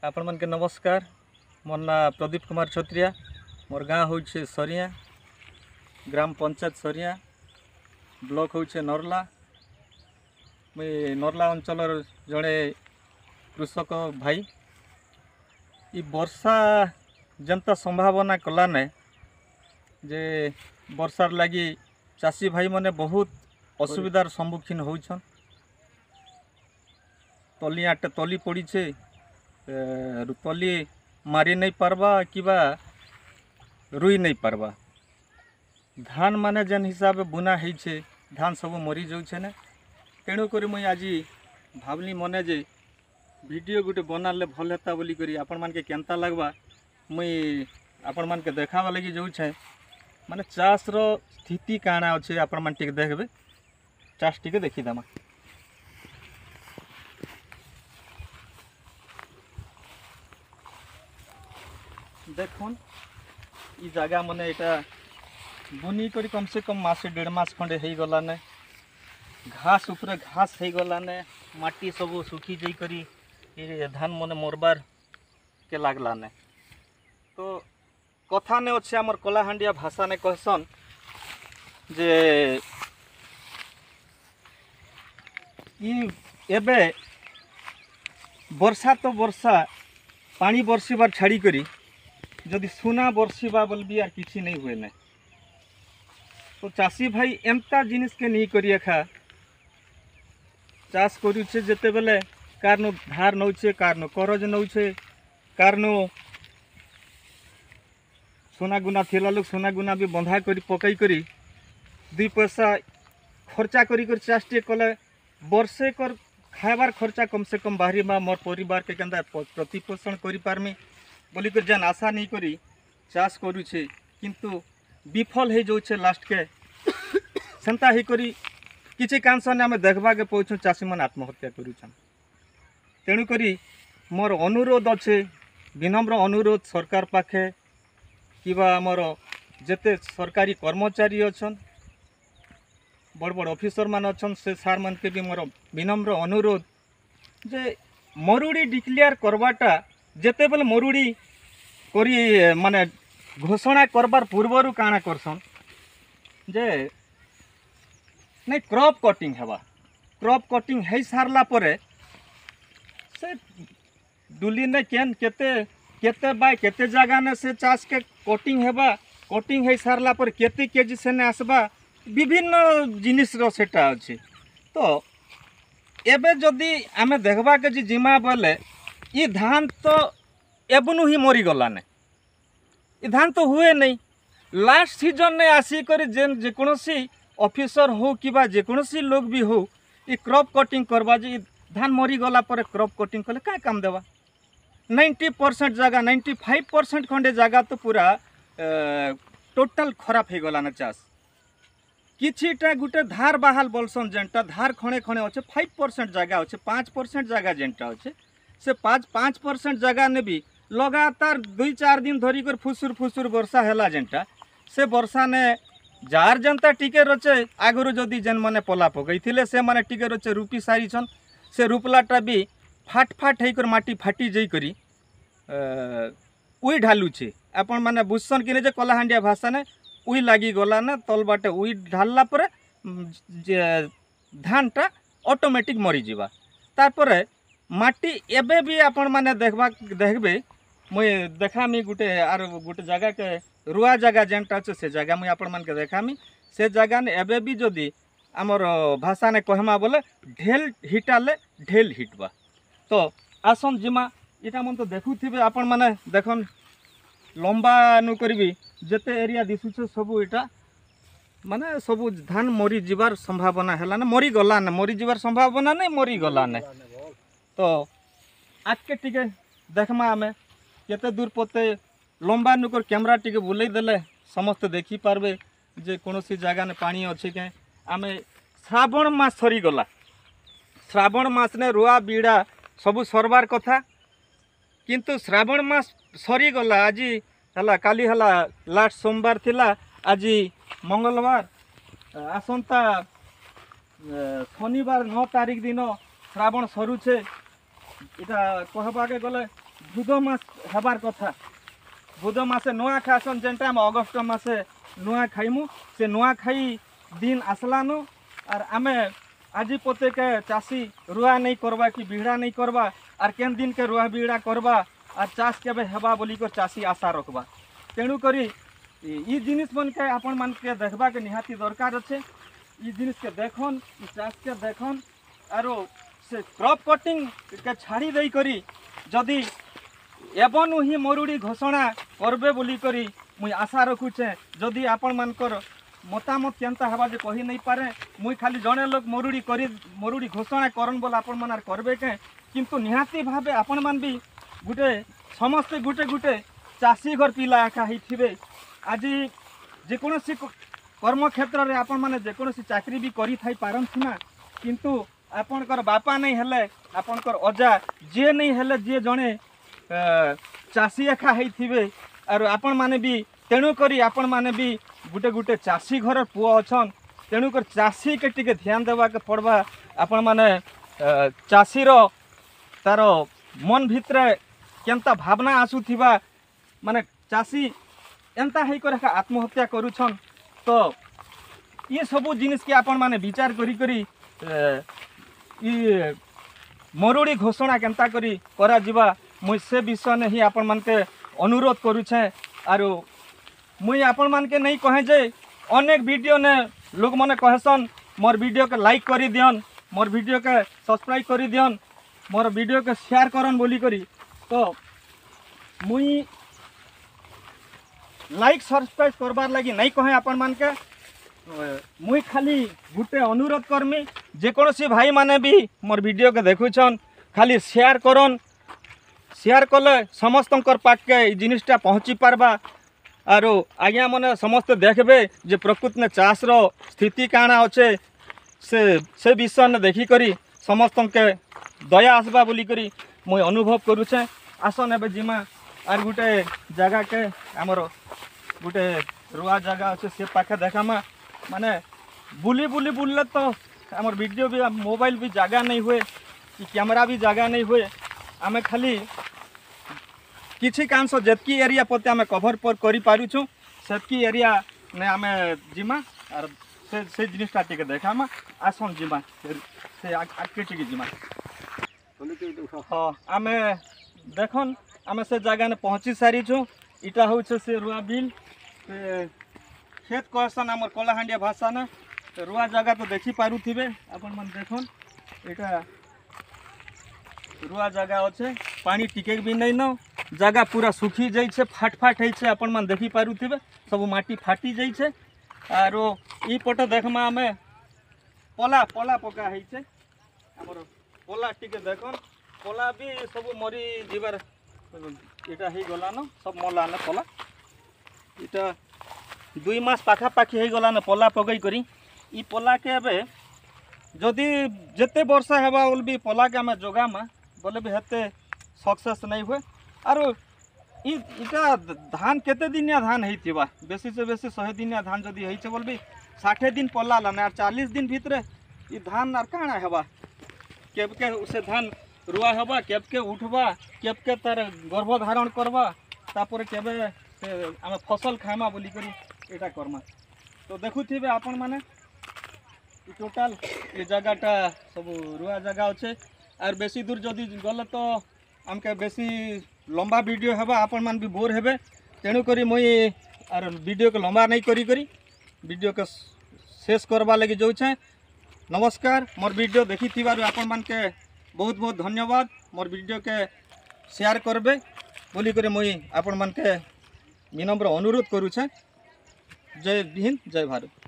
आपण मन के नमस्कार। मोर ना प्रदीप कुमार छत्रिया। मोर गाँव हूँ सरिया, ग्राम पंचायत सरिया, ब्लॉक हूँ नरला। मुई नरला अंचल जड़े कृषक भाई। ये वर्षा जनता संभावना कलाने जे वर्षार लगी चाषी भाई माने बहुत असुविधार सम्मुखीन होइछन। तली पड़ी छे, तली मारी नहीं पारबा किबा रुई नहीं पारबा। धान माने जेन हिसाब बुना है धान सब मरी जाऊे ने। तेणुक मुई आज भावली मने जे वीडियो गोटे बनाले भल हेता बोली करी आपण मान के केनता लगवा मुई आपण मान के देखावा लगी जाऊे। माने चाष रो स्थिति काना अच्छे आपण मान टिके देखबे। चाष टिके देखीदेमा। देखुन ई जगह मने इटा बुनी करी कम से कम मासे 1.5 मास खंडे हो गलाने। घास उपरे घास हो गलाने। माटी सब सुखी जाई करी ये धान मने मोरबार के लागलाने। तो कथा ने अच्छे आमर कलाहांडिया भाषा ने कहसन जे एबे वर्षा तो वर्षा पानी बरसीबार छाड़ी करी जदि सुना बरसीबा बोल भी यार किसी नहीं हुए ना। तो चाषी भाई एमता जिनिस के नहीं करिए खा चाष करुचे जेते बेले कारनो धार नौचे, कारनो करज नौचे, कारनो सोना गुना थिला लोग सोना गुना भी बंधा करी पकई करी 2 पैसा खर्चा करी चाषटे कले वर्षे कर खाइबार खर्चा कम से कम बाहरी मोर परिवार के केंदा प्रतिपोषण करि पारमी बोली कर जेन आशा नहीं करी चाष करुचे किंतु विफल हो जाऊे लास्ट के सेंता ही करी किसी कांसन आम देखबा के पहुँचु चाषी मन आत्महत्या करुछन। तेणु करी मोर अनुरोध अच्छे, विनम्र अनुरोध सरकार पाखे किबा आमर जेते सरकारी कर्मचारी अच्छन बड़ बड़ ऑफिसर मान अच्छन से सार मन के भी मोर विनम्र अनुरोध जे मरुड़ी डिक्लेयर करवाटा जेते बेले मरुड़ी करी माने घोषणा करबार पूर्वर काना करसन जे नहीं क्रॉप कटिंग हेबा। क्रॉप कटिंग है सारला परे से डुली ने केन केते केते बाय केते जगह ने से चाष के कटिंग हेबा। कटिंग है सारला पर केते केजी से ने आसबा विभिन्न जिनिस रो सेटा अछि। तो एबे जदि आमे देखबा के जिमा बोले ये धान तो एबनु ही मरी गला ने। ये धान तो हुए नहीं। लास्ट सीजन ने आसी कर जेकोसी ऑफिसर हो कि जेकोसी लोग भी हो ये क्रॉप कटिंग करवा जे धान मरी गला पर क्रॉप कटिंग कले क्या काम देवा। 90% जगह 95% खंडे जगह तो पूरा टोटल खराब हो गला न चाष। किछिटा गुटे धार बहाल बोलसन जेनटा धार खणे खणे अच्छे 5% जगह अच्छे 5% जगह जेनटा अच्छे से 5% जगह ने भी लगातार 2-4 दिन धरी कर फुसुर फुसुर वर्षा हैला जेनटा से वर्षा ने जार जनता टिके रचे आगुरु जदि जेन माने पला पकई थिले से माने टिके रचे रूपी सारी छन से रूपलाटा भी फाट फाट होकर माटी फाटी जाई करी उई ढालुछे। आपण माने बुझसन कि जे कलाहांडिया भाषा ने उई लागी गला ना तल बाटे उई ढालला परे धानटा ऑटोमेटिक मरी जीवा। तारपरे माटी एबे भी आपण माने देखबे मुई देखामी गुटे आर गुटे जगह के रुआ जगह जेनटा अच्छे से जगह मुई आपण मान के देखामी से जगह ने एबे भी जदि आमर भाषा ने कहमा बोले ढेल हिटाले ढेल हिटबा। तो आसन जिमा इटा मन तो देखुथिबे आपण माने देखन लंबा नु करबी जेते एरिया दिसुछे सबु इटा माने सबु धान मरी जीवार संभावना हैला ना मरी गला ना मरी जीवार संभावना नहीं मरी गला ने। तो आज के टिके देखमा आमे केते दूर पते लंबा नुकर कैमरा टिके बुलाई देले समस्त देखी पारबे जे कोनोसी जगह ने पानी अछि के। आमे श्रावण मास सरी गला। श्रावण मास ने रुआ बीड़ा सबु सरबार कथा किंतु श्रावण मास सरी गला। आज हला काली हला लास्ट सोमवार थिला आज मंगलवार आसंता शनिवार 9 तारीख दिन श्रावण सरुचे। इटा कहबाके गले बुध मास हबार कथा बुध मासे नुआ खासन जेनटा हम अगस्ट मासे नुआ खाइमु से नुआ खाई दिन आसलानु और आमे आज पोते के चाषी रुआ नहीं करवा कि बिहड़ा नहीं करवा और केन दिन के रुआ बिहड़ा करवा और चाष के हेबा बोली को चाषी आशा रखबा तेणु करी ई जिनिस मन के आपण मान के देखबा के निहाती दरकार अच्छे ई जिनिस के देखन ई चाष के देखन आरो से क्रॉप कटिंग के छाड़ी देई करी जदि एवं ही मरुड़ी घोषणा करबे बोली करी मुई आशा रखुचे जदि आपण मानकर मतामत केनता हवा जे कही नहीं पारे मुई खाली जड़े लोग मरुड़ी घोषणा करन बोल आपण मान करबे के किंतु निहाती भावे आपण मान भी गुटे समस्ते गुटे गुटे चाषी घर पिला एका हिथिबे आज जेकोसी कर्म क्षेत्र में आपण माने जेकोसी चाकरी भी करी थाई पारन सिना किंतु आपणकर बापा नहीं हेले आपणकर अजा जे नहीं हेले जे जड़े चाषी एका हिथिबे और आपण माने भी तेणु करी आपण माने भी गुटे गुटे चाषी घर पुओ अछन तेणु कर चाषी के टिके ध्यान देवा के पड़वा आपण माने चाषीर तार मन भितरे केनता भावना आसुथिबा माने चाषी एंता है कर आत्महत्या करुछन तो ये सबू जिनिस के आपण माने विचार करी करी ये मरुड़ी घोषणा केनता करी करा जिबा मुई से विषय ने ही आपण मान के अनुरोध करुछे आरो मुई आपण मान के नहीं कहे जे अनेक वीडियो ने लोग माने कहसन मोर वीडियो के लाइक करी दियन मोर वीडियो के सब्सक्राइब करी दियन मोर वीडियो के शेयर करन बोली करी तो मुई लाइक सब्सक्राइब करबार लगी नहीं कहे आपण मान के मुई खाली गुटे अनुरोध करमी जेकोसी भाई माने भी मोर वीडियो के देखुछन खाली शेयर करन शेयर कले समस्तंकर पाके जिनिसटा पहुँची पारबा आरो आज्ञा मने समस्त देखबे जे प्रकृति ने चाष रो स्थिति काना अच्छे से विषय ने देखी करी समस्त के दया आसबा बोली करी मुई अनुभव करुछे आसन एबे जिमा आर गुटे जगह के आमर गुटे रुआ जगह अच्छे से पाखे देखामा माने बुली बुली बुलले तो आमर वीडियो भी मोबाइल भी जगह नहीं हुए कि कैमरा भी जगह नहीं हुए आमे खाली किछि कांश जेतकी एरिया पते आमे कवर पर करि पारुछु सेतकी एरिया ने आमे जिमा और से जिनिसटा टिके देखामा आसन जिमा से आके टिके जिमा हाँ आमे देखन आमे से जगह ने पहुँची सारी छु इटा होउछे से रुआ बिल खेत कहसन आमर कलाहांडिया भाषा ने रुआ जगह तो देखी पारुथिबे आपण मन देखन इटा रुआ जगह अच्छे पानी टिके भी नहीं न जगह पूरा सुखी जाइए फाट फाट है अपन मन देखी पारुथिबे सब माटी फाटी जाइए आरो ई पट देखमा आमे पला पला पका है आमर पला टिके देखन पला भी सब मरी जीवार इटा ही गला न सब मला न पला इटा 2 मास पाखा पाखी हो गला न पला पगई करी ई पला के एबे जदि जेते वर्षा हेबा उल भी पला के आमे जोगामा बोले भी हेते सक्सेस नहीं हुए आरो इटा धान केते दिनिया धान होइथिबा बेसी से बेसी 100 दिनिया धान जदि होइछे बोल भी 60 दिन पल्ला लाने और 40 दिन भीतर ई धान आर काना हेबा केबके उसे धान रुआ हेबा केबके उठबा केबके तार गर्भ धारण करबा तापर केबे आमे फसल खाइमा बोली करी एटा करमा तो देखुथिबे आपण माने ई टोटल ए जगहटा सब रुआ जगह अच्छे और बेसी दूर जदि गले तो आमके बेसी लंबा वीडियो हेबा आपण मान भी बोर हेबे तेणु करी मुई आर वीडियो के लंबा नहीं करी करी वीडियो के शेष करवा लगी जाऊे नमस्कार मोर वीडियो देखी थिबारु आपण मान के बहुत बहुत धन्यवाद मोर वीडियो के शेयर करबे बोली करी मुई आपण मान के विनम्र अनुरोध करूछे जय हिंद जय भारत।